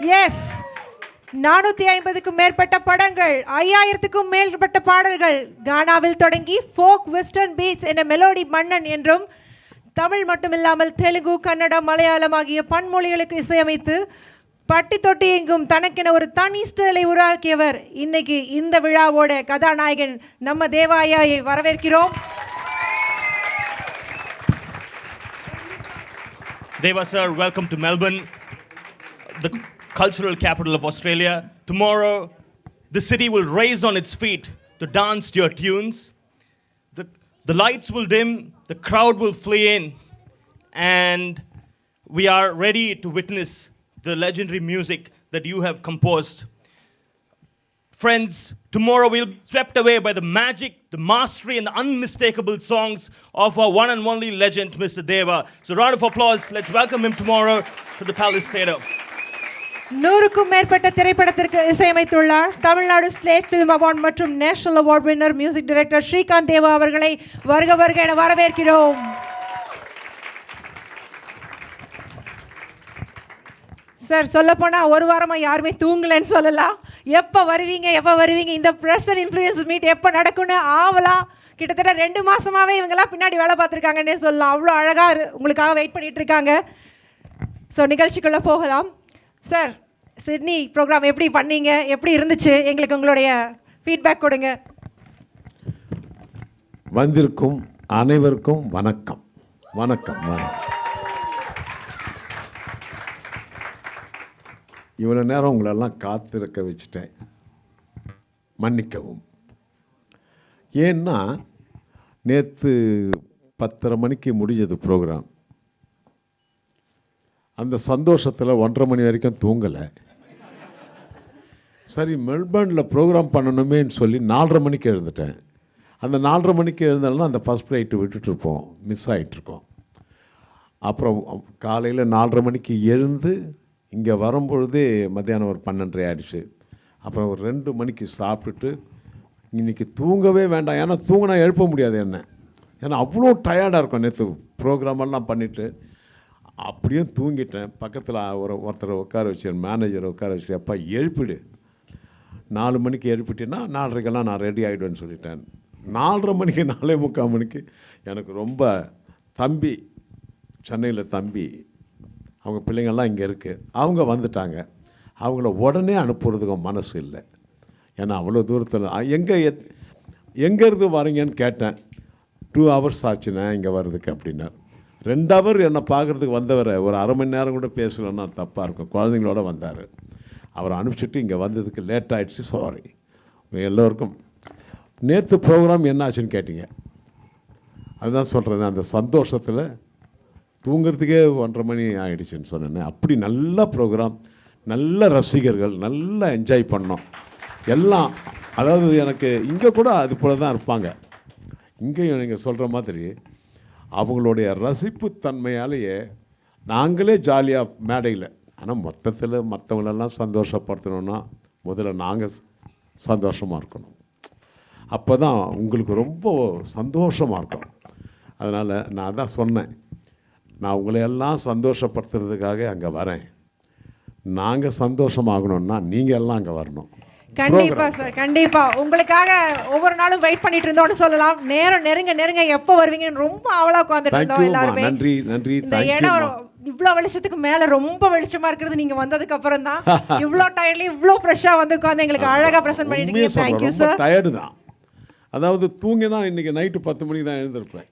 S, 450க்கும் மேற்பட்ட படங்கள், 5000க்கும் மேற்பட்ட பாடல்கள், கானாவில் தொடங்கி ஃபோக், வெஸ்டர்ன் பீட்ஸ் என்ற மெலோடி மன்னன் என்றும், தமிழ் மட்டுமில்லாமல் தெலுங்கு, கன்னடம், மலையாளம் ஆகிய பன்மொழிகளுக்கு இசையமைத்து பட்டி தொட்டி எங்கும் தனக்கென ஒரு தனி ஸ்டைலை உருவாக்கியவர். இன்னைக்கு இந்த விழாவோட கதாநாயகன் நம்ம தேவாயாயை வரவேற்கிறோம். Deva sir, welcome to Melbourne, the cultural capital of Australia. Tomorrow, the city will raise on its feet to dance to your tunes. The lights will dim, the crowd will flee in, and we are ready to witness the legendary music that you have composed. Friends, tomorrow we'll be swept away by the magic, the mastery, and the unmistakable songs of our one and only legend, Mr. Deva. So, round of applause. Let's welcome him tomorrow to the Palace Theatre. 100க்கும் மேற்பட்ட திரைப்படத்திற்கு இசையமைத்துள்ளார். Tamil Nadu state film award மற்றும் national award winner music director Srikanth Deva அவர்களை வருக வருக என வரவேற்கிறோம். Sir, சொல்லப்போனால் ஒரு வாரமாக யாருமே தூங்கலைன்னு சொல்லலாம். எப்போ வருவீங்க இந்த ப்ரெஸ் அண்ட் இன்ஃப்ளூயன்ஸ் மீட் எப்போ நடக்கும்னு ஆவலாம். கிட்டத்தட்ட 2 மாதமாகவே இவங்கெல்லாம் பின்னாடி வேலை பார்த்துருக்காங்கன்னே சொல்லலாம். அவ்வளோ அழகாக உங்களுக்காக வெயிட் பண்ணிகிட்டு இருக்காங்க. ஸோ நிகழ்ச்சிக்குள்ளே போகலாம். சார், சிட்னி ப்ரோக்ராம் எப்படி பண்ணீங்க, எப்படி இருந்துச்சு, எங்களுக்கு உங்களுடைய ஃபீட்பேக் கொடுங்க. வந்திருக்கும் அனைவருக்கும் வணக்கம். வணக்கம். இவ்வளோ நேரம் உங்களெல்லாம் காத்திருக்க வச்சுட்டேன், மன்னிக்கவும். ஏன்னா நேற்று 10:30 மணிக்கு முடிஞ்சது ப்ரோக்ராம். அந்த சந்தோஷத்தில் 1:30 மணி வரைக்கும் தூங்கலை. சரி, மெல்பர்னில் ப்ரோக்ராம் பண்ணணுமேன்னு சொல்லி 4:30 மணிக்கு எழுந்துட்டேன். அந்த 4:30 மணிக்கு எழுந்தாலும் அந்த ஃபஸ்ட் ஃப்ளைட்டு விட்டுட்ருப்போம், மிஸ் ஆகிட்ருக்கோம். அப்புறம் காலையில் 4:30 மணிக்கு எழுந்து இங்கே வரும்பொழுதே மத்தியானம் ஒரு 12:30 ஆகிடுச்சு. அப்புறம் ஒரு 2 மணிக்கு சாப்பிட்டுட்டு இன்றைக்கி தூங்கவே வேண்டாம், ஏன்னா தூங்கினா எழுப்ப முடியாது என்ன, ஏன்னா அவ்வளோ டயர்டாக இருக்கும். நேற்று ப்ரோக்ராமெல்லாம் பண்ணிவிட்டு அப்படியே தூங்கிட்டேன். பக்கத்தில் ஒருத்தரை உட்கார வச்சு, மேனேஜரை உட்கார வச்சு, அப்பா எழுப்பிடு, 4 மணிக்கு எழுப்பிட்டேன்னா 4:30க்கெல்லாம் நான் ரெடி ஆகிடுவேன்னு சொல்லிட்டேன். 4:30 மணிக்கு 4:45 மணிக்கு எனக்கு ரொம்ப தம்பி, சென்னையில் தம்பி, அவங்க பிள்ளைங்கள்லாம் இங்கே இருக்குது, அவங்க வந்துட்டாங்க. அவங்கள உடனே அனுப்புறதுக்கு மனசு இல்லை, ஏன்னா அவ்வளோ தூரத்தில் எங்கேருந்து வரீங்கன்னு கேட்டேன். 2 ஹவர்ஸ் ஆச்சுண்ணே இங்கே வர்றதுக்கு அப்படின்னார். 2 ஹவர் என்னை பார்க்குறதுக்கு வந்தவரை ஒரு அரை மணி நேரம் கூட பேசலன்னா தப்பாக இருக்கும். குழந்தைங்களோட வந்தார். அவரை அனுப்பிச்சிட்டு இங்கே வந்ததுக்கு லேட் ஆகிடுச்சு, சாரி. எல்லோருக்கும் நேற்று ப்ரோக்ராம் என்ன ஆச்சுன்னு கேட்டிங்க, அதுதான் சொல்கிறேன். அந்த சந்தோஷத்தில் தூங்கிறதுக்கே 1:30 மணி ஆகிடுச்சின்னு சொன்னேன். அப்படி நல்ல ப்ரோக்ராம், நல்ல ரசிகர்கள், நல்லா என்ஜாய் பண்ணோம் எல்லாம். அதாவது எனக்கு இங்கே கூட அது போல தான் இருப்பாங்க. இங்கேயும் நீங்கள் சொல்கிற மாதிரி அவங்களுடைய ரசிப்புத்தன்மையாலேயே நாங்களே ஜாலியாக மேடையில். ஆனால் மொத்தத்தில் மற்றவங்களெல்லாம் சந்தோஷப்படுத்தணுன்னா முதல்ல நாங்கள் சந்தோஷமாக இருக்கணும். அப்போ தான் உங்களுக்கு ரொம்ப சந்தோஷமாக இருக்கும். அதனால் நான் தான் சொன்னேன், நான் உங்களையெல்லாம் சந்தோஷப்படுத்துறதுக்காக அங்கே வரேன். நாங்கள் சந்தோஷமாகணும்னா நீங்கள் எல்லாம் அங்கே வரணும். கண்டிப்பா சார், கண்டிப்பா. உங்களுக்காக ஒவ்வொரு நாளும் வெயிட் பண்ணிட்டு இருந்தோம்னு சொல்லலாம். நேரம் நெருங்க எப்போ வருவீங்கன்னு ரொம்ப ஆவலா உட்கார்ந்துட்டு இருந்தோம் எல்லாருமே. நன்றி நன்றி. இந்த இடம் இவ்வளோ வெளிச்சத்துக்கு மேலே ரொம்ப வெளிச்சமா இருக்கிறது நீங்கள் வந்ததுக்கு அப்புறம் தான். இவ்வளோ டயர்ட்லேயும் இவ்வளோ ஃப்ரெஷ்ஷாக வந்து உட்காந்து எங்களுக்கு அழகாக ப்ரெசென்ட் பண்ணிட்டு. Thank you sir. டயர்டு தான், அதாவது தூங்கினா இன்றைக்கி நைட்டு 10 மணிக்கு தான் எழுந்திருப்பேன்.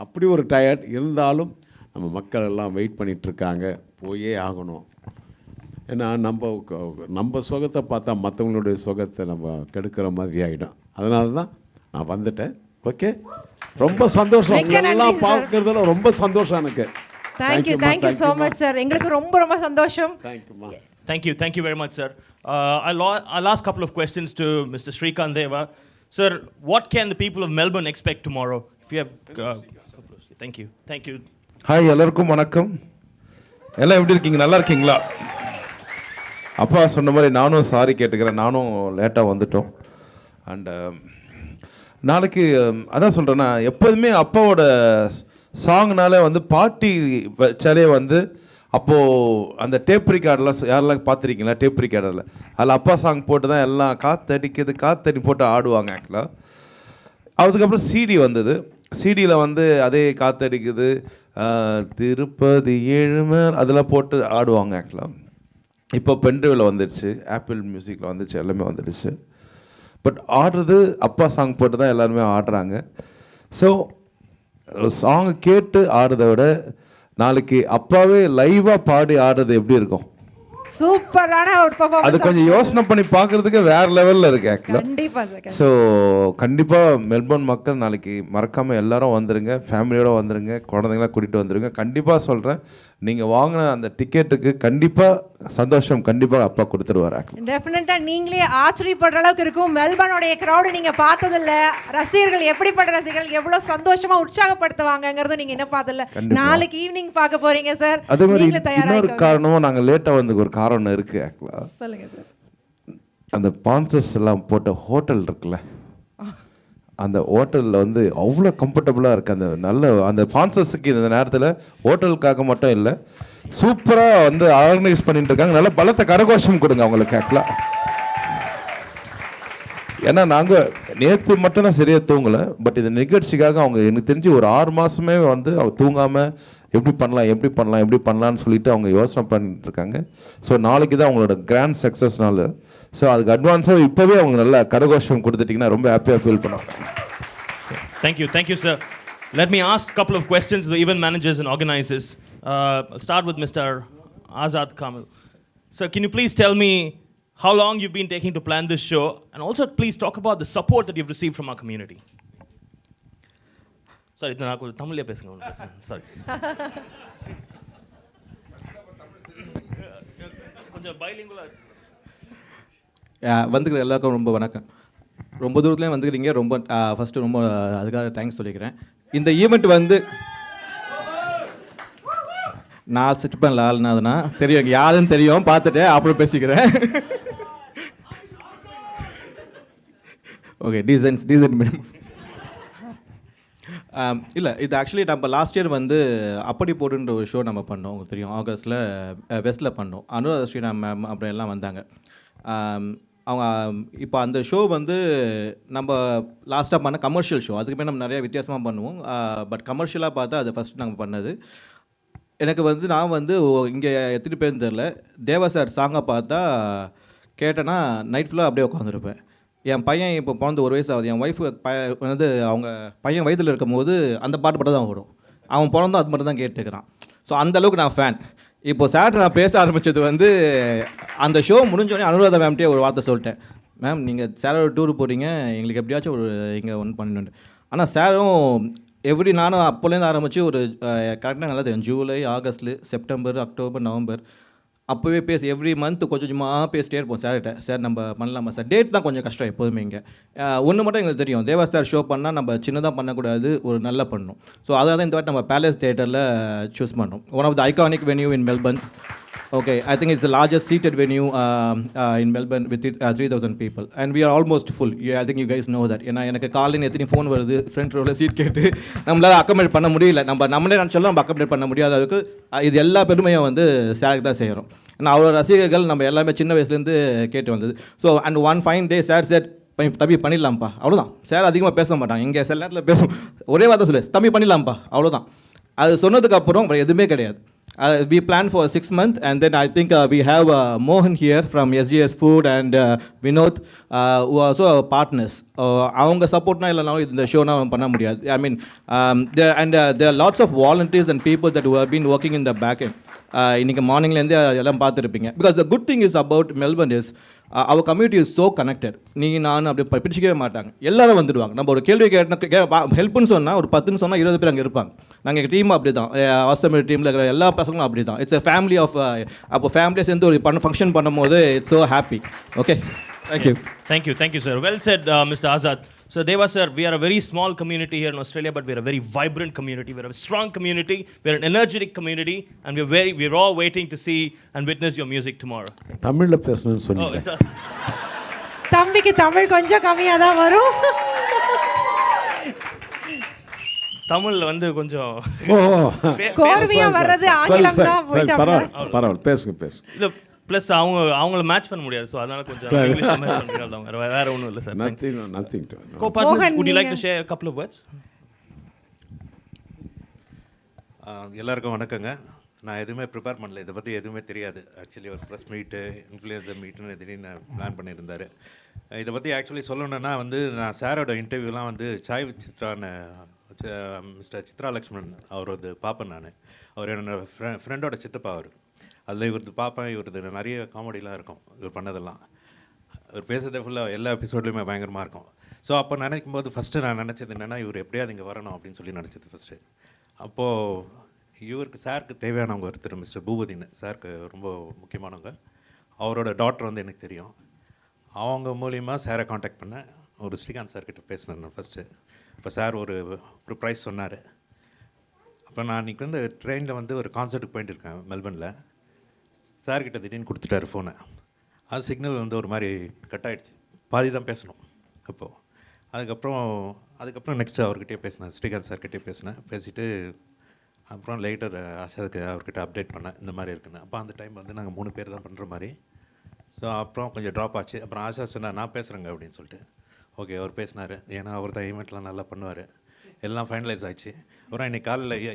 அப்படி ஒரு டயர்ட் இருந்தாலும் நம்ம மக்கள் எல்லாம் வெயிட் பண்ணிகிட்ருக்காங்க, போயே ஆகணும். ஏன்னா நம்ம சுகத்தை பார்த்தா மற்றவங்களுடைய சுகத்தை நம்ம கெடுக்கிற மாதிரி ஆகிடும். அதனால தான் நான் வந்துட்டேன். ஓகே, ரொம்ப சந்தோஷம். எல்லாம் பார்க்குறதுல ரொம்ப சந்தோஷம் எனக்கு. Thank you so much sir. எங்களுக்கு ரொம்ப சந்தோஷம். Thank you very much, sir. I'll ask a couple of questions to Mr. Srikanth Deva. Sir, what can the people of Melbourne expect tomorrow? If you have thank you. Hi, எல்லாருக்கும் வணக்கம். எல்லாம் எப்படி இருக்கீங்க? நல்லா இருக்கீங்களா? அப்பா சொன்ன மாதிரி நானும் சாரி கேட்டுக்கிறேன், நானும் லேட்டாக வந்துட்டோம். அண்ட் நாளைக்கு அதான் சொல்கிறேன்னா, எப்போதுமே அப்பாவோட சாங்னாலே வந்து பாட்டி வச்சாலே வந்து அப்போது அந்த டேப் ரிகார்டெலாம் யாரெல்லாம் பார்த்துருக்கீங்களா? டேப் ரிகார்டரில் அதில் அப்பா சாங் போட்டு தான் எல்லாம் காற்றடிக்குது காற்றடி போட்டு ஆடுவாங்க ஆக்சுவலாக. அதுக்கப்புறம் சிடி வந்தது. சிடியில் வந்து அதே காற்றடிக்குது திருப்பதி ஏழுமை அதெல்லாம் போட்டு ஆடுவாங்க ஆக்சுவலாக. இப்போ பென்ட்ரைவில் வந்துடுச்சு, ஆப்பிள் மியூசிக்கில் வந்துடுச்சு, எல்லாமே வந்துடுச்சு. பட் ஆடுறது அப்பா சாங் போட்டு தான் எல்லாருமே ஆடுறாங்க. ஸோ சாங்கை கேட்டு ஆடுறத விட நாளைக்கு அப்பாவே லைவாக பாடி ஆடுறது எப்படி இருக்கும்? சூப்பரான ஒரு அது பெர்ஃபார்மன்ஸ். கொஞ்சம் யோசனை பண்ணி பார்க்குறதுக்கு வேறு லெவலில் இருக்குது ஆக்சுவலாக. கண்டிப்பா சார். ஸோ கண்டிப்பாக மெல்பர்ன் மக்கள் நாளைக்கு மறக்காமல் எல்லாரும் வந்துடுங்க, ஃபேமிலியோடு வந்துடுங்க, குழந்தைங்களாம் கூட்டிகிட்டு வந்துடுங்க. கண்டிப்பாக சொல்கிறேன், நீங்கள் வாங்கின அந்த டிக்கெட்டுக்கு கண்டிப்பாக சந்தோஷம் கண்டிப்பாக அப்பா கொடுத்துருவார். டெஃபினட்டா நீங்களே ஆச்சரியப்படுற அளவுக்கு இருக்கும். மெல்பர்னோடைய கிரௌடு நீங்க பார்த்ததில்ல, ரசிகர்கள் எப்படிப்பட்ட ரசிகர்கள் எவ்வளவு சந்தோஷமா உற்சாகப்படுத்துவாங்கங்கிறது நீங்க என்ன பார்த்ததில்ல. நாளைக்கு ஈவினிங் பார்க்க போறீங்க சார். அதே மாதிரி நீங்களே இன்னொரு தயாராக காரணமும் நாங்கள் லேட்டாக வந்ததுக்கு ஒரு காரணம் இருக்குது ஆக்சுவலாக. சொல்லுங்க சார். அந்த பான்சஸ் எல்லாம் போட்ட ஹோட்டல் இருக்குல்ல, அந்த ஹோட்டலில் வந்து அவ்வளோ கம்ஃபர்டபுளாக இருக்குது. அந்த நல்ல அந்த ஸ்பான்சர்ஸுக்கு இந்த நேரத்தில் ஹோட்டலுக்காக மட்டும் இல்லை, சூப்பராக வந்து ஆர்கனைஸ் பண்ணிட்டு இருக்காங்க. நல்ல பலத்த கரகோஷம் கொடுங்க அவங்களுக்கு ஆக்சுவலாக. ஏன்னா நாங்கள் நேற்று மட்டும்தான் சரியாக தூங்கலை, பட் இந்த நிகழ்ச்சிக்காக அவங்க எனக்கு தெரிஞ்சு ஒரு 6 மாதமே வந்து அவங்க தூங்காமல் எப்படி பண்ணலாம்னு சொல்லிட்டு அவங்க யோசனை பண்ணிட்டு இருக்காங்க. ஸோ நாளைக்கு தான் அவங்களோட கிராண்ட் சக்ஸஸ்னால, ஸோ அதுக்கு அட்வான்ஸாக இப்போவே அவங்க நல்லா கரகோஷம் கொடுத்துட்டிங்கன்னா ரொம்ப ஹாப்பியாக ஃபீல் பண்ணுவாங்க. Thank you, sir. Let me ask a couple of questions to the event managers and organizers. I'll start with Mr. Azad Kamil. Sir, can you please tell me how long you've been taking to plan this show, and also please talk about the support that you've received from our community. Sorry, idna naku Tamil la pesunga. Sorry. கொஞ்சம் bilingual வந்துக்கிற எல்லாருக்கும் ரொம்ப வணக்கம். ரொம்ப தூரத்துலேயும் வந்துக்கிறீங்க, ரொம்ப first ரொம்ப அதுக்காக thanks சொல்லிக்கிறேன். இந்த ஈவெண்ட் வந்து நான் செட் பண்ணல ஆள்னாதுன்னா தெரியும், யாருன்னு தெரியும், பார்த்துட்டு அப்புறம் பேசிக்கிறேன். ஓகே, டீசன்ட் இல்லை, இது ஆக்சுவலி நம்ம லாஸ்ட் இயர் வந்து அப்படி போடுன்ற ஒரு ஷோ நம்ம பண்ணோம், உங்களுக்கு தெரியும், ஆகஸ்ட்டில் வெஸ்ட்டில் பண்ணோம். அனுராதா ஸ்ரீராம் மேம் அப்புறம் எல்லாம் வந்தாங்க. அவங்க இப்போ அந்த ஷோ வந்து நம்ம லாஸ்ட்டாக பண்ண கமர்ஷியல் ஷோ, அதுக்குமே நம்ம நிறையா வித்தியாசமாக பண்ணுவோம். பட் கமர்ஷியலாக பார்த்தா அது ஃபஸ்ட் நாங்கள் பண்ணது. எனக்கு வந்து நான் வந்து இங்கே எத்தனை பேர்னு தெரில, தேவா சார் சாங்கை பார்த்தா கேட்டேன்னா நைட் ஃபுல்லாக அப்படியே உட்காந்துருப்பேன். என் பையன் இப்போ பிறந்து 1 வயசு ஆகுது. என் ஒய்ஃபு வந்து அவங்க பையன் வயதில் இருக்கும் போது அந்த பாட்டு மட்டும் தான் ஓடும். அவன் பிறந்தும் அது மட்டும் தான் கேட்டுக்கிறான். ஸோ அந்தளவுக்கு நான் ஃபேன். இப்போ சார் நான் பேச ஆரம்பித்தது வந்து அந்த ஷோ முடிஞ்சோடனே அனுராதா மேம்கிட்டே ஒரு வார்த்தை சொல்லிட்டேன், மேம் நீங்கள் சாரோட டூர் போகிறீங்க, எங்களுக்கு எப்படியாச்சும் ஒரு இங்கே ஒன்று பண்ணணும். ஆனால் சாரும் எவ்ரி நானும் அப்போலேருந்து ஆரம்பித்து ஒரு கரெக்டாக நல்லா தெரியும், July, August, September, October, November அப்போவே பேசி எவ்ரி மந்த் கொஞ்சம் கொஞ்சமாக பேசிட்டே இருப்போம் சார்கிட்ட. சார் நம்ம பண்ணலாமா சார்? டேட் தான் கொஞ்சம் கஷ்டம் எப்போதுமே. இங்கே ஒன்று மட்டும் எங்களுக்கு தெரியும், தேவா சார் ஷோ பண்ணால் நம்ம சின்னதாக பண்ணக்கூடாது, ஒரு நல்லா பண்ணணும். ஸோ அதாவது இந்த வாட்டி நம்ம பேலஸ் தியேட்டரில் சூஸ் பண்ணோம். One of the iconic venue in Melbourne's. Okay, I think it's largest seated venue in Melbourne with 3,000 people and we are almost full. I think you guys know that. ஏன்னா எனக்கு காலையில் எத்தனை phone வருது, front ரோவில் seat கேட்டு நம்மளால் accommodate பண்ண முடியல. நம்மளே நினச்சாலும் நம்ம அக்கமடேட் பண்ண முடியாத அளவுக்கு இது எல்லா பெருமையும் வந்து சாருக்கு தான் செய்கிறோம். ஏன்னா அவ்வளோ ரசிகர்கள் நம்ம எல்லாமே சின்ன வயசுலேருந்து கேட்டு வந்தது. So and one fine day sir sir தம்பி பண்ணிடலாம்ப்பா, அவ்வளோதான். சார் அதிகமாக பேச மாட்டாங்க, இங்கே சில நேரத்தில் பேசும், ஒரே வார்த்தை சொல்லு, தம்பி பண்ணிடலாம்ப்பா, அவ்வளோதான். அது சொன்னதுக்கப்புறம் எதுவுமே கிடையாது. We planned for 6 months and then I think we have Mohan here from SGS Food and Vinod who are also our partners. அவங்க சப்போர்ட்னா இல்லைனாலும் இந்த ஷோனா பண்ண முடியாது. I mean there are lots of volunteers and people that who have been working in the back end. இன்றைக்கி மார்னிங்லேருந்து எல்லாம் பார்த்துருப்பீங்க. Because the good thing is about Melbourne is our community is so connected. நீங்கள் நான் அப்படி பிடிச்சிக்கவே மாட்டாங்க, எல்லாரும் வந்துடுவாங்க. நம்ம ஒரு கேள்வி ஹெல்ப்னு சொன்னால் ஒரு 10ன்னு சொன்னால் 20 பேர் அங்கே இருப்பாங்க. நாங்கள் எங்கள் டீம் அப்படி தான், ஆசமில் டீமில் இருக்கிற எல்லா பசங்களும் அப்படி தான். இட்ஸ் எ ஃபேமிலி ஆஃப் அப்போ ஃபேமிலியை சேர்ந்து ஒரு ஃபங்க்ஷன் பண்ணும்போது it's so happy. Okay, Thank you, sir. Well said, Mr. Azad. So, Deva sir, we are a very small community here in Australia, but we are a very vibrant community. We are a strong community. We are an energetic community, and we're all waiting to see and witness your music tomorrow. தமிழில் பேசணும்னு சொன்னீங்க. sir. தம்பிக்கு தமிழ் கொஞ்சம் கம்மியாக தான் வரும். தமிழில் வந்து கொஞ்சம் ஓ கோர்வையா வர்றது ஆங்கிலம் தான் போயிட்டு பரவாயில்ல பேசுங்க இல்லை ப்ளஸ் அவங்கள மேட்ச் பண்ண முடியாது, ஸோ அதனால கொஞ்சம் இங்கிலீஷ் மேட்ச் பண்ண முடியாது. அவங்க வேற ஒன்றும் இல்லை sir. Nothing Co-partners, would you like to share a couple of words? எல்லாருக்கும் வணக்கங்க. நான் எதுவுமே ப்ரிப்பேர் பண்ணல, இதை பற்றி எதுவுமே தெரியாது. ஆக்சுவலி ஒரு ப்ரெஸ் மீட்டு இன்ஃப்ளூயன்சர் மீட்டுன்னு திடீர்னு பிளான் பண்ணியிருந்தார். இதை பற்றி ஆக்சுவலி சொல்லணுன்னா வந்து நான் சாரோட இன்டர்வியூலாம் வந்து சாய் வித் சித்ரான்னு மிஸ்டர் சித்ரா லக்ஷ்மணன் அவரது பார்ப்பேன் நான். அவர் என்னோட ஃப்ரெண்டோட சித்தப்பா அவர். அதில் இவரது பார்ப்பேன், இவரது நிறைய காமெடிலாம் இருக்கும் இவர் பண்ணதெல்லாம். இவர் பேசுறதே ஃபுல்லாக எல்லா எபிசோட்லேயுமே பயங்கரமாக இருக்கும். ஸோ அப்போ நினைக்கும் போது ஃபஸ்ட்டு நான் நினச்சது என்னென்னா இவர் எப்படியாவது இங்கே வரணும் அப்படின்னு சொல்லி நினச்சது ஃபஸ்ட்டு. அப்போது இவருக்கு சாருக்கு தேவையானவங்க ஒருத்தர் மிஸ்டர் பூபதின்னு, சாருக்கு ரொம்ப முக்கியமானவங்க. அவரோட டாக்டர் வந்து எனக்கு தெரியும். அவங்க மூலிமா சாரை காண்டாக்ட் பண்ணேன். ஒரு ஸ்ரீகாந்த் சார்கிட்ட பேசினேன் நான் ஃபஸ்ட்டு. இப்போ சார் ஒரு ப்ரைஸ் சொன்னார். அப்போ நான் இன்றைக்கி வந்து ட்ரெயினில் வந்து ஒரு கான்சர்ட்டுக்கு போயிட்டு இருக்கேன் மெல்பர்னில். சார்கிட்ட திடீர்னு கொடுத்துட்டாரு ஃபோனை. அது சிக்னல் வந்து ஒரு மாதிரி கட் ஆகிடுச்சு, பாதி தான் பேசணும் அப்போது. அதுக்கப்புறம் நெக்ஸ்ட்டு அவர்கிட்டயே பேசினேன், ஸ்ரீகாந்த் சார்கிட்டே பேசிவிட்டு அப்புறம் லேட்டர் ஆஷாவுக்கு அவர்கிட்ட அப்டேட் பண்ணேன் இந்த மாதிரி இருக்குன்னு. அப்போ அந்த டைம் வந்து நாங்கள் 3 பேர் தான் பண்ணுற மாதிரி. ஸோ அப்புறம் கொஞ்சம் ட்ராப் ஆச்சு. அப்புறம் ஆஷா சொன்னார் நான் பேசுகிறேங்க அப்படின்னு சொல்லிட்டு. ஓகே அவர் பேசினார், ஏன்னா அவர் தான் ஈவெண்ட்லாம் நல்லா பண்ணுவார். எல்லாம் ஃபைனலைஸ் ஆச்சு. அப்புறம் இன்றைக்கி காலையில்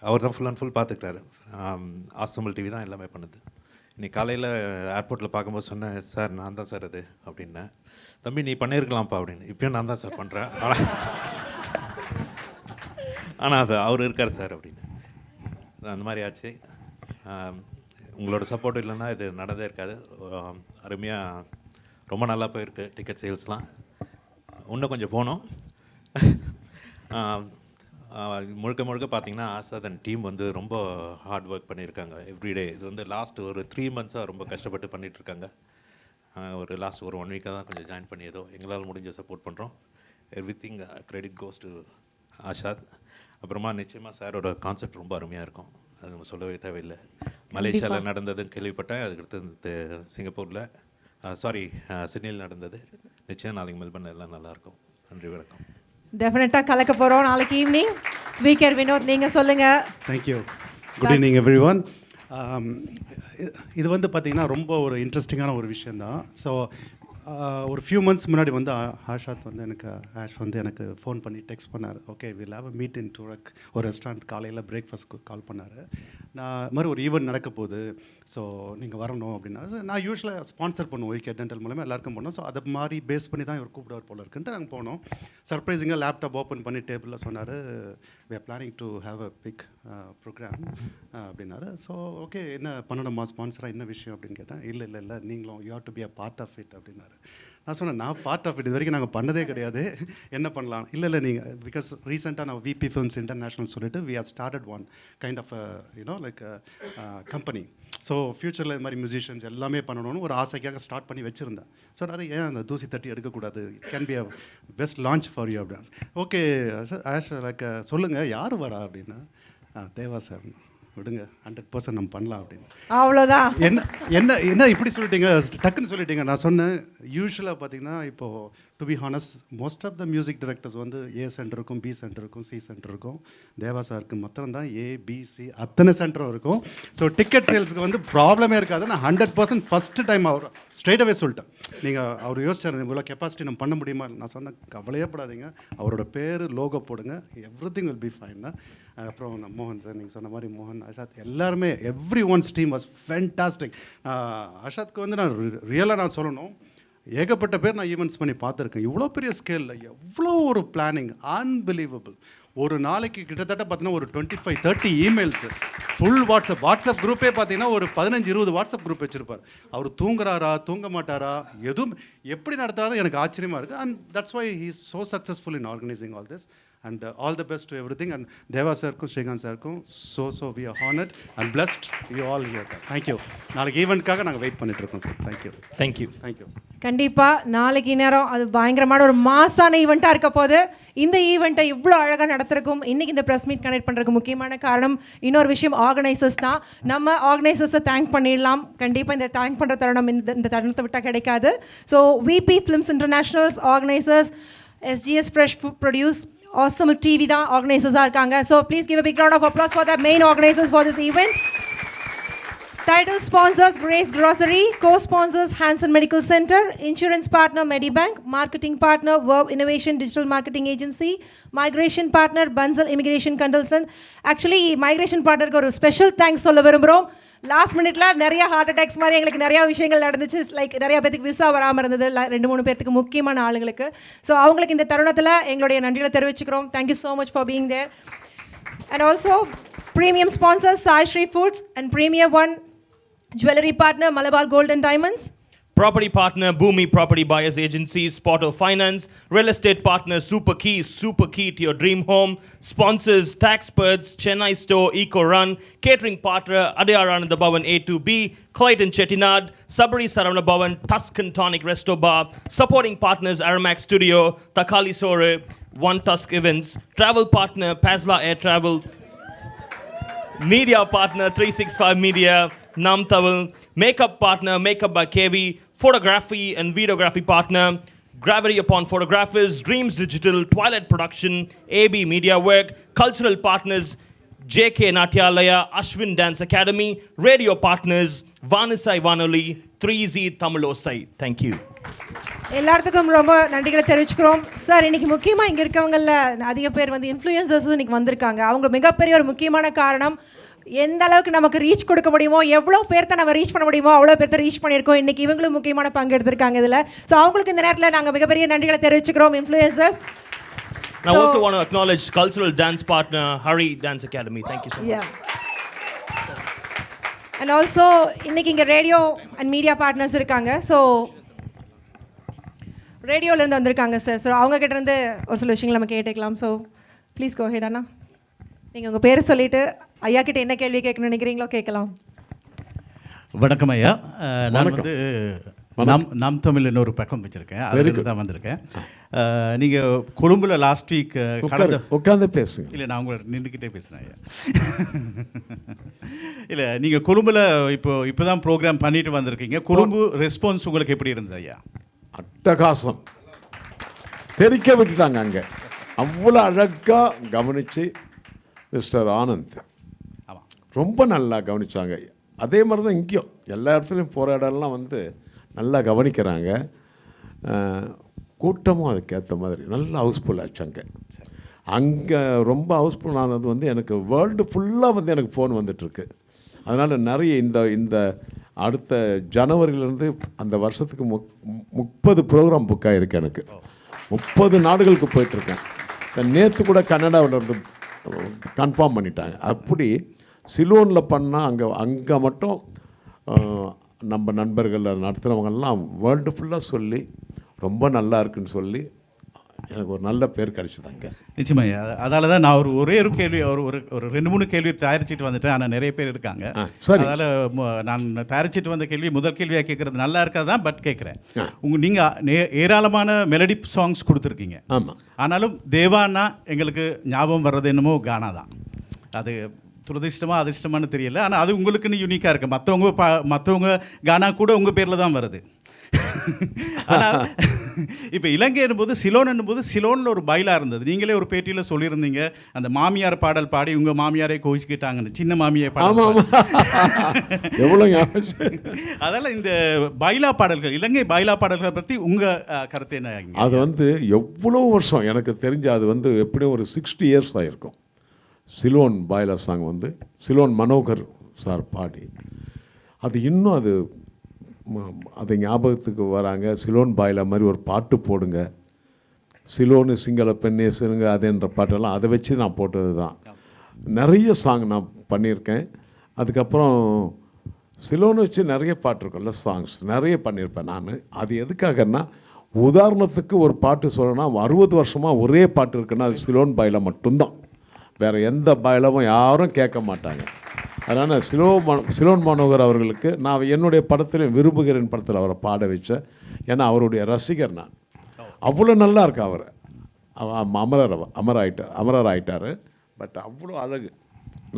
அவர் தான் ஃபுல் அண்ட் ஃபுல் பார்த்துக்கிறாரு. ஆஸ்தமல் டிவி தான் எல்லாமே பண்ணுது. இன்றைக்கி காலையில் ஏர்போர்ட்டில் பார்க்கும்போது சொன்னேன், சார் நான் தான் சார் அது அப்படின்னேன். தம்பி நீ பண்ணியிருக்கலாம்ப்பா அப்படின்னு. இப்போயும் நான் தான் சார் பண்ணுறேன், ஆனால் அது அவர் இருக்கார் சார் அப்படின்னு. அந்த மாதிரி ஆச்சு. உங்களோட சப்போர்ட் இல்லைன்னா இது நடந்தே இருக்காது. அருமையாக ரொம்ப நல்லா போயிருக்கு டிக்கெட் சேல்ஸ்லாம். இன்னும் கொஞ்சம் போனோம். முழுக்க பார்த்தீங்கன்னா ஆசாதன் டீம் வந்து ரொம்ப ஹார்ட் ஒர்க் பண்ணியிருக்காங்க எவ்ரிடே. இது வந்து லாஸ்ட் ஒரு 3 மந்த்ஸாக ரொம்ப கஷ்டப்பட்டு பண்ணிகிட்ருக்காங்க. ஒரு லாஸ்ட் ஒரு 1 வீக்காக தான் கொஞ்சம் ஜாயின் பண்ணி ஏதோ எங்களால் முடிஞ்ச சப்போர்ட் பண்ணுறோம். Everything credit goes to Azad. அப்புறமா நிச்சயமாக சாரோட கான்செப்ட் ரொம்ப அருமையாக இருக்கும், அது நம்ம சொல்லவே தேவையில்லை. மலேசியாவில் நடந்ததுன்னு கேள்விப்பட்டேன். அதுக்கடுத்து சிங்கப்பூரில் சிட்னியில் நடந்தது. நிச்சயம் நாளைக்கு மெல்பர்ன் எல்லாம் நல்லாயிருக்கும். நன்றி, வணக்கம். டெஃபினட்டாக கலக்க போகிறோம் நாளைக்கு ஈவினிங். விகேர் வினோத் நீங்கள் சொல்லுங்கள். Thank you. Good evening every one. இது வந்து பார்த்திங்கன்னா ரொம்ப ஒரு இன்ட்ரெஸ்டிங்கான ஒரு விஷயந்தான். ஸோ ஒரு ஃபியூ மந்த்ஸ் முன்னாடி வந்து ஆஷாத் வந்து ஆஷ் வந்து எனக்கு ஃபோன் பண்ணி டெக்ஸ்ட் பண்ணார். Okay will have a meet in Toorak, ஒரு ரெஸ்டாரண்ட் காலையில் பிரேக்ஃபாஸ்ட்க்கு கால் பண்ணார். நான் இது மாதிரி ஒரு ஈவெண்ட் நடக்க போகுது, ஸோ நீங்கள் வரணும் அப்படின்னா. நான் யூஸ்வலாக ஸ்பான்சர் பண்ணுவோம் விகே டென்டல் மூலமாக எல்லாருக்கும் பண்ணோம். ஸோ அதை மாதிரி பேஸ் பண்ணி தான் இவர் கூப்பிடுவார் போல இருக்குன்ட்டு நாங்கள் போனோம். சர்ப்ரைசிங்காக லேப்டாப் ஓப்பன் பண்ணி டேபிளில் சொன்னார், we are planning to have a big programme அப்படின்னாரு. ஸோ ஓகே என்ன பண்ணணுமா, ஸ்பான்சராக என்ன விஷயம் அப்படின்னு கேட்டேன். இல்லை நீங்களும் you have to be a part of it அப்படின்னாரு. நான் சொன்னேன் நான் பார்ட் ஆஃப் இட் இது வரைக்கும் நாங்கள் பண்ணதே கிடையாது, என்ன பண்ணலாம். இல்லை நீங்கள் பிகாஸ் ரீசெண்டாக நான் விபி ஃபிலிம்ஸ் இன்டர்நேஷ்னல் சொல்லிட்டு we have started one kind of you know like company. So ஃப்யூச்சரில் இது மாதிரி மியூசிஷியன்ஸ் எல்லாமே பண்ணணும்னு ஒரு ஆசைக்காக ஸ்டார்ட் பண்ணி வச்சுருந்தேன். ஸோ நிறைய ஏன் அந்த தூசி தட்டி எடுக்கக்கூடாது, can be a best launch for you அப்படின்னு. ஓகே ஆஷ் லைக் சொல்லுங்கள் யார் வரா அப்படின்னா, தேவா சார் விடுங்க 100% நம்ம பண்ணலாம் அப்படின்னு. அவ்வளோதான். என்ன இப்படி சொல்லிட்டீங்க, டக்குன்னு சொல்லிட்டீங்க. நான் சொன்னேன் யூஸ்வலாக பார்த்தீங்கன்னா இப்போது to be honest most of the music directors வந்து ஏ சென்டர் இருக்கும், பி சென்டர் இருக்கும், சி சென்டர் இருக்கும். தேவா சாருக்கு மொத்தம் தான் ஏபிசி அத்தனை சென்டரும் இருக்கும். ஸோ டிக்கெட் சேல்ஸுக்கு வந்து ப்ராப்ளமே இருக்காது. நான் 100% ஃபஸ்ட்டு டைம் அவர் ஸ்ட்ரெயிட்டாகவே சொல்லிட்டேன். நீங்கள் அவர் யோசிச்சார் இவ்வளோ கெப்பாசிட்டி நம்ம பண்ண முடியுமா. நான் சொன்னேன் கவலையே படாதீங்க, அவரோட பேர் லோகோ போடுங்க, எவ்ரிதிங் வில் பி ஃபைன். அப்புறம் மோகன் சார் நீங்கள் சொன்ன மாதிரி மோகன், ஆஷாத் எல்லாருமே every one's team was fantastic. ஆஷாத்க்கு வந்து நான் ரியலாக நான் சொல்லணும், ஏகப்பட்ட பேர் நான் ஈவெண்ட்ஸ் பண்ணி பார்த்துருக்கேன். இவ்வளோ பெரிய ஸ்கேலில் எவ்வளோ ஒரு பிளானிங், அன்பிலீவபிள். ஒரு நாளைக்கு கிட்டத்தட்ட பார்த்தீங்கன்னா ஒரு 25-30 இமெயில்ஸு, ஃபுல் வாட்ஸ்அப் குரூப்பே பார்த்தீங்கன்னா ஒரு 15-20 வாட்ஸ்அப் குரூப் வச்சுருப்பார். அவர் தூங்குறாரா தூங்க மாட்டாரா எதுவும் எப்படி நடத்தாலும் எனக்கு ஆச்சரியமாக இருக்குது. And that's why he is so successful in organising all this. And all the best to everything. And Deva sirku, Srikanth sirku, so we are honored and blessed you all here. Thank you. நாளைக்கு ஈவெண்ட்காக நாங்கள் wait பண்ணிட்டு இருக்கோம் sir. Thank you. கண்டிப்பாக நாளைக்கு நேரம் அது பயங்கரமான ஒரு மாசான ஈவெண்ட்டாக இருக்க போது. இந்த ஈவெண்ட்டை இவ்வளோ அழகாக நடத்துறதுக்கும் இன்றைக்கி இந்த ப்ரெஸ் மீட் கனெக்ட் பண்ணுறதுக்கு முக்கியமான காரணம் இன்னொரு விஷயம், ஆர்கனைசர்ஸ் தான். நம்ம ஆர்கனைசர்ஸை தேங்க் பண்ணிடலாம். கண்டிப்பாக இந்த தேங்க் பண்ணுற தருணம் இந்த தருணத்தை விட்டால் கிடைக்காது. So VP films internationals organisers, SGS fresh food produce, Awesome TV தான் ஆர்கனைசர்ஸாக இருக்காங்க. So please give a big round of applause for the main organizers for this event. Title sponsors Grace Grocery, co-sponsors Hanson Medical Center, insurance partner Medibank, marketing partner Verb Innovation Digital Marketing Agency, migration partner Bansal Immigration Consultant. Actually migration partner க்கு ஒரு special thanks சொல்ல விரும்புகிறோம். Last மினிட்ல நிறைய heart attacks மாதிரி எங்களுக்கு நிறைய விஷயங்கள் நடந்துச்சு. லைக் நிறைய பேருக்கு விசா வராமல் இருந்தது, 2-3 பேருக்கு முக்கியமான ஆளுங்களுக்கு. ஸோ அவங்களுக்கு இந்த தருணத்தில் எங்களுடைய நன்றிகளை தெரிவிச்சுக்கிறோம். Thank you so much for being there. And also premium sponsors Sai Shri Foods and Premier One Jewelry partner Malabar Gold and Diamonds. Property partner Bhumi Property Buyers Agency, Spotto Finance, real estate partner Super Key to your dream home, sponsors Taxperts, Chennai Store, Eco Run, catering partner Adyarananda Bhavan A2B, Clayton Chettinad, Sabri Saravana Bhavan, Tuscan Tonic Resto Bar, supporting partners Aramax Studio, Takali Sore, One Tusk Events, travel partner Pasla Air Travel, media partner 365 Media, Nam Tawil, makeup partner Makeup by KV, photography and videography partner Gravity Upon Photographers, Dreams Digital, Twilight Production, AB Media Work, cultural partners JK Natyalaya, Ashwin Dance Academy, radio partners Vanusai Vanoli, 3Z Tamilosai. Thank you. எல்லாத்துக்கும் ரொம்ப நன்றிகளை தெரிவிச்சுக்கிறோம். Sir, இன்னைக்கு முக்கியமாக இங்கே இருக்கவங்களில் அதிக பேர் வந்து இன்ஃப்ளூயன்சர்ஸும் இன்னைக்கு வந்திருக்காங்க. அவங்க மிகப்பெரிய ஒரு முக்கியமான காரணம், எந்த அளவுக்கு நமக்கு ரீச் கொடுக்க முடியுமோ, எவ்வளோ பேர்த்த நம்ம ரீச் பண்ண முடியுமோ அவ்வளோ பேர்த்த ரீச் பண்ணியிருக்கோம். இன்றைக்கி இவங்களும் முக்கியமான பங்கு எடுத்திருக்காங்க இதில். ஸோ அவங்களுக்கு இந்த நேரத்தில் நாங்கள் மிகப்பெரிய நன்றிகளை தெரிவிச்சுக்கிறோம், influencers. I also want to acknowledge cultural dance partner Hari Dance Academy. Thank you so much. Yeah. And also இன்னைக்கு இங்கே ரேடியோ அண்ட் மீடியா பார்ட்னர்ஸ் இருக்காங்க. ஸோ ரேடியோலேருந்து வந்திருக்காங்க சார். ஸோ அவங்கக்கிட்ட இருந்து ஒரு சில விஷயங்கள் நம்ம கேட்டுக்கலாம். ஸோ ப்ளீஸ் கோ ஹெட் அண்ணா. நீங்கள் உங்கள் பேரை சொல்லிவிட்டு ஐயா கிட்ட என்ன கேள்வி கேட்கணும்னு நினைக்கிறீங்களோ கேட்கலாம். வணக்கம் ஐயா. நான் வந்து நாம் தமிழ் இன்னொரு பக்கம் வச்சுருக்கேன், அதுக்கு தான் வந்திருக்கேன். நீங்கள் கொழும்புல லாஸ்ட் வீக் உட்காந்து பேசுங்க. இல்லை, நான் உங்களை நின்றுக்கிட்டே பேசுகிறேன் ஐயா. இல்லை, நீங்கள் கொழும்புல இப்போ தான் ப்ரோக்ராம் பண்ணிட்டு வந்திருக்கீங்க. கொழும்பு ரெஸ்பான்ஸ் உங்களுக்கு எப்படி இருந்தது ஐயா? அட்டகாசம், தெரிக்க விட்டுட்டாங்க. அங்கே அவ்வளோ அழகாக கவனித்து மிஸ்டர் ஆனந்த் ரொம்ப நல்லா கவனித்தாங்க. அதே மாதிரி தான் இங்கேயும் எல்லா இடத்துலையும் போகிற இடம்லாம் வந்து நல்லா கவனிக்கிறாங்க. கூட்டமும் அதுக்கேற்ற மாதிரி நல்லா ஹவுஸ்ஃபுல் ஆச்சு. அங்கே ரொம்ப ஹவுஸ்ஃபுல் ஆனது வந்து எனக்கு வேர்ல்டு ஃபுல்லாக வந்து எனக்கு ஃபோன் வந்துட்டுருக்கு. அதனால் நிறைய இந்த அடுத்த ஜனவரியிலேருந்து அந்த வருஷத்துக்கு 30 ப்ரோக்ராம் புக் ஆகிருக்கு. எனக்கு 30 நாடுகளுக்கு போயிட்டுருக்கேன். நேற்று கூட கன்னடாவில் இருந்து கன்ஃபார்ம் பண்ணிட்டாங்க. அப்படி சிலோனில் பண்ணால் அங்கே மட்டும் நம்ம நண்பர்கள் நடத்துகிறவங்கெல்லாம் வேர்ல்டு ஃபுல்லாக சொல்லி ரொம்ப நல்லா இருக்குன்னு சொல்லி எனக்கு ஒரு நல்ல பேர் கிடைச்சிதாங்க. நிச்சயமாக. அதால் தான் நான் ஒரே ஒரு கேள்வி ஒரு 2-3 கேள்வி தயாரிச்சுட்டு வந்துட்டேன். ஆனால் நிறைய பேர் இருக்காங்க. அதனால் நான் தயாரிச்சுட்டு வந்த கேள்வி முதல் கேள்வியாக கேட்குறது நல்லா இருக்காது தான், பட் கேட்குறேன். நீங்கள் ஏராளமான மெலடி சாங்ஸ் கொடுத்துருக்கீங்க. ஆமாம். ஆனாலும் தேவானா எங்களுக்கு ஞாபகம் வர்றது என்னமோ கானா தான். அது துரதிர்ஷ்டமாக அதிர்ஷ்டமானு தெரியல, ஆனால் அது உங்களுக்குன்னு யூனிக்காக இருக்குது. மற்றவங்க கானா கூட உங்கள் பேரில் தான் வருது. ஆனால் இப்போ இலங்கை என்னும்போது சிலோன் என்னும்போது சிலோனில் ஒரு பைலாக இருந்தது. நீங்களே ஒரு பேட்டியில் சொல்லியிருந்தீங்க, அந்த மாமியார் பாடல் பாடி உங்கள் மாமியாரை கோவிச்சுக்கிட்டாங்கன்னு, சின்ன மாமியை பாடல். எவ்வளோ அதனால் இந்த பைலா பாடல்கள், இலங்கை பைலா பாடல்களை பற்றி உங்கள் கருத்து என்ன? அது வந்து எவ்வளோ வருஷம் எனக்கு தெரிஞ்சு அது வந்து எப்படியும் ஒரு 60 இயர்ஸ் ஆகிருக்கும். சிலோன் பாய்லா சாங் வந்து சிலோன் மனோகர் சார் பாடி அது இன்னும் அது ஞாபகத்துக்கு வராங்க. சிலோன் பாய்லா மாதிரி ஒரு பாட்டு போடுங்க, சிலோனு சிங்கள பெண்ணே சிறுங்க அதுன்ற பாட்டெல்லாம் அதை வச்சு நான் போட்டது தான். நிறைய சாங் நான் பண்ணியிருக்கேன். அதுக்கப்புறம் சிலோனு வச்சு நிறைய பாட்டு இருக்கும்ல, சாங்ஸ் நிறைய பண்ணியிருப்பேன் நான். அது எதுக்காகன்னா, உதாரணத்துக்கு ஒரு பாட்டு சொல்லணும்னா 60 வருஷமாக ஒரே பாட்டு இருக்குன்னா அது சிலோன் பாய்லா மட்டும்தான். வேறு எந்த பாய்லாவும் யாரும் கேட்க மாட்டாங்க. அதனால் சிலோன் மனோகர் அவர்களுக்கு நான் என்னுடைய படத்திலையும் விரும்புகிறேன் படத்தில் அவரை பாட வச்சேன். ஏன்னா அவருடைய ரசிகர் நான். அவ்வளோ நல்லா இருக்கு அவர். அமரர் ஆயிட்டார். பட் அவ்வளோ அழகு,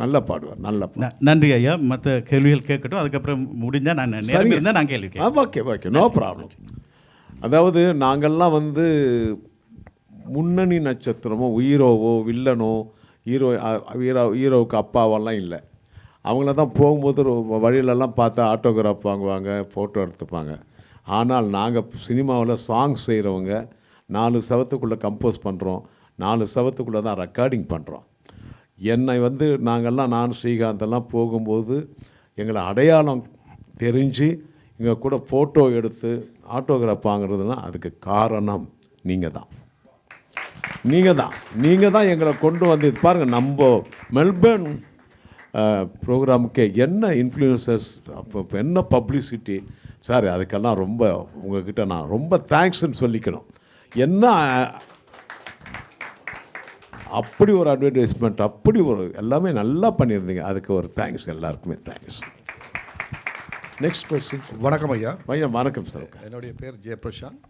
நல்லா பாடுவார், நல்லா. நன்றி ஐயா. மற்ற கேள்விகள் கேட்கட்டும், அதுக்கப்புறம் முடிஞ்சால் நான் கேள்வி. Okay, no problem. அதாவது நாங்கள்லாம் வந்து முன்னணி நட்சத்திரமோ ஹீரோவோ வில்லனோ ஹீரோவுக்கு அப்பாவெல்லாம் இல்லை. அவங்கள தான் போகும்போது வழியிலலாம் பார்த்தா ஆட்டோகிராஃப் வாங்குவாங்க, ஃபோட்டோ எடுத்துப்பாங்க. ஆனால் நாங்கள் சினிமாவில் சாங் செய்கிறவங்க 4 செவத்துக்குள்ளே கம்போஸ் பண்ணுறோம், 4 செவத்துக்குள்ளே தான் ரெக்கார்டிங் பண்ணுறோம். என்னை நாங்கள்லாம் நான் ஸ்ரீகாந்தெல்லாம் போகும்போது எங்களை அடையாளம் தெரிஞ்சு இங்கே கூட ஃபோட்டோ எடுத்து ஆட்டோகிராஃப் வாங்குறதுனா அதுக்கு காரணம் நீங்கள் தான். நீங்கள் தான் எங்களை கொண்டு வந்து பாருங்கள். நம்ம மெல்பர்ன் ப்ரோக்ராமுக்கு என்ன இன்ஃப்ளூயன்சஸ், அப்போ என்ன பப்ளிசிட்டி சார், அதுக்கெல்லாம் ரொம்ப உங்கள்கிட்ட நான் ரொம்ப தேங்க்ஸ்ன்னு சொல்லிக்கணும். என்ன அப்படி ஒரு அட்வர்டைஸ்மெண்ட், அப்படி ஒரு எல்லாமே நல்லா பண்ணியிருந்தீங்க, அதுக்கு ஒரு தேங்க்ஸ், எல்லாருக்குமே தேங்க்ஸ். Next question. வணக்கம் ஐயா. ஐயா வணக்கம் சார். என்னுடைய பேர் ஜெயபிரசாந்த்.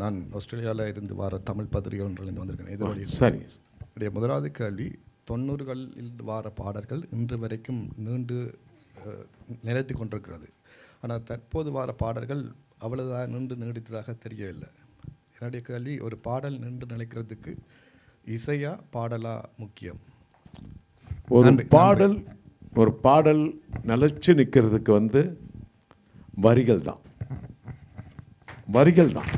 நான் ஆஸ்திரேலியாவில் இருந்து வர தமிழ் பத்திரிகை ஒன்றிலிருந்து வந்திருக்கேன். இதனுடைய சரி, என்னுடைய முதலாவது கேள்வி, 90களில் வர பாடல்கள் இன்று வரைக்கும் நீண்டு நிலைத்து கொண்டிருக்கிறது. ஆனால் தற்போது வர பாடல்கள் அவ்வளவுதான் நின்று நீடித்ததாக தெரியவில்லை. என்னுடைய கேள்வி, ஒரு பாடல் நின்று நிலைக்கிறதுக்கு இசையா பாடலா முக்கியம்? ஒரு பாடல் நிலச்சி நிற்கிறதுக்கு வரிகள் தான்.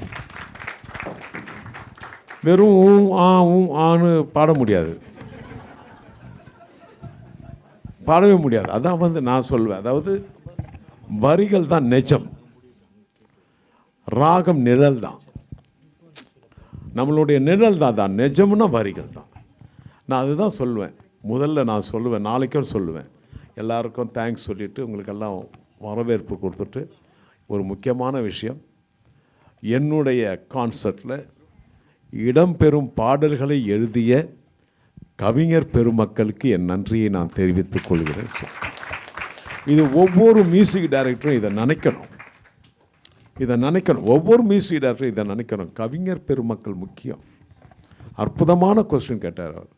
வெறும் ஆன்னு பாட முடியாது, பாடவே முடியாது. அதான் நான் சொல்வேன், அதாவது வரிகள் தான் நிஜம், ராகம் நிழல் தான். நம்மளுடைய நிழல் தான் நிஜம்னா வரிகள் தான். நான் அதுதான் சொல்லுவேன், முதல்ல நான் சொல்லுவேன், நாளைக்கும் சொல்லுவேன். எல்லாருக்கும் தேங்க்ஸ் சொல்லிவிட்டு உங்களுக்கெல்லாம் வரவேற்பு கொடுத்துட்டு, ஒரு முக்கியமான விஷயம், என்னுடைய கான்சர்ட்டில் இடம்பெறும் பாடல்களை எழுதிய கவிஞர் பெருமக்களுக்கு என் நன்றியை நான் தெரிவித்துக் கொள்கிறேன். இது ஒவ்வொரு மியூசிக் டைரக்டரும் இதை நினைக்கணும், ஒவ்வொரு மியூசிக் டைரக்டரும் இதை நினைக்கணும். கவிஞர் பெருமக்கள் முக்கியம். அற்புதமான கொஸ்டின் கேட்டார் அவர்.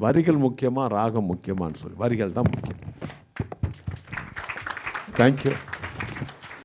வரிகள் முக்கியமாக ராகம் முக்கியமானு சொல்லி, வரிகள் தான் முக்கியம். தேங்க்யூ.